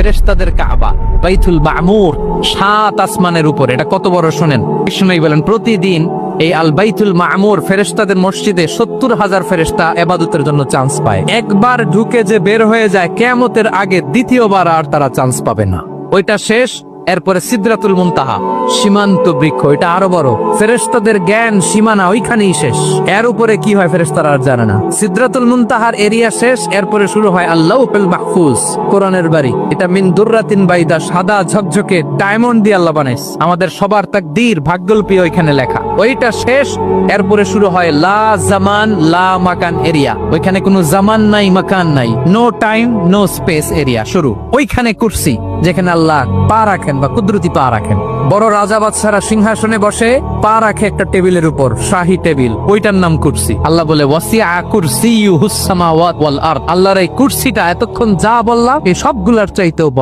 ফেরেশতাদের কাবা বাইতুল মামুর 7 আসমানের উপরে। এটা কত বড় শোনেন। কৃষ্ণই বলেন প্রতিদিন এই আল বাইতুল মামুর ফেরেশতাদের মসজিদে 70,000 ফেরেশতা ইবাদতের জন্য চান্স পায়। একবার ঢুকে যে বের হয়ে যায় কিয়ামতের আগে দ্বিতীয়বার আর তারা চান্স পাবে না। ওইটা শেষ। এরপরে সিদরাতুল মুনতাহা সীমান্ত বৃক্ষ, এটা আরো বড়। ফেরেশতাদের জ্ঞান সীমানা ওইখানেই শেষ। এর উপরে কি হয় ফেরেশতারা আর জানে না। সিদরাতুল মুনতাহার এরিয়া শেষ। এরপরে শুরু হয় আল্লাহুল মাহফুজ, কোরআনের বাড়ি। এটা মিন দুররাতিন বাইদা, সাদা ঝকঝকে ডায়মন্ড দিয়ে আল্লাহ বানাইছে। আমাদের সবার তাকদীর ভাগ্যলিপি ওইখানে লেখা। ওইটা শেষ। এরপরে শুরু হয় লা জামান লা মাকান এরিয়া। ওইখানে কোনো জামান নাই, মাকান নাই, no time no space area শুরু। ওইখানে কুরসি, যেখানে আল্লাহ পা রাখেন বা কুদরতি পা রাখেন। বড় রাজা বাদশারা সিংহাসনে বসে পা রাখে একটা টেবিলের উপর, শাহী টেবিল, ওইটার নাম কুরসি। আল্লাহ বলে ওয়াসিআ কুরসিয়ুহুস সামাওয়াত ওয়াল আরদ। আল্লাহর এই কুরসিটা এতক্ষণ যা বললাম এই সবগুলোর চাইতেও বড়।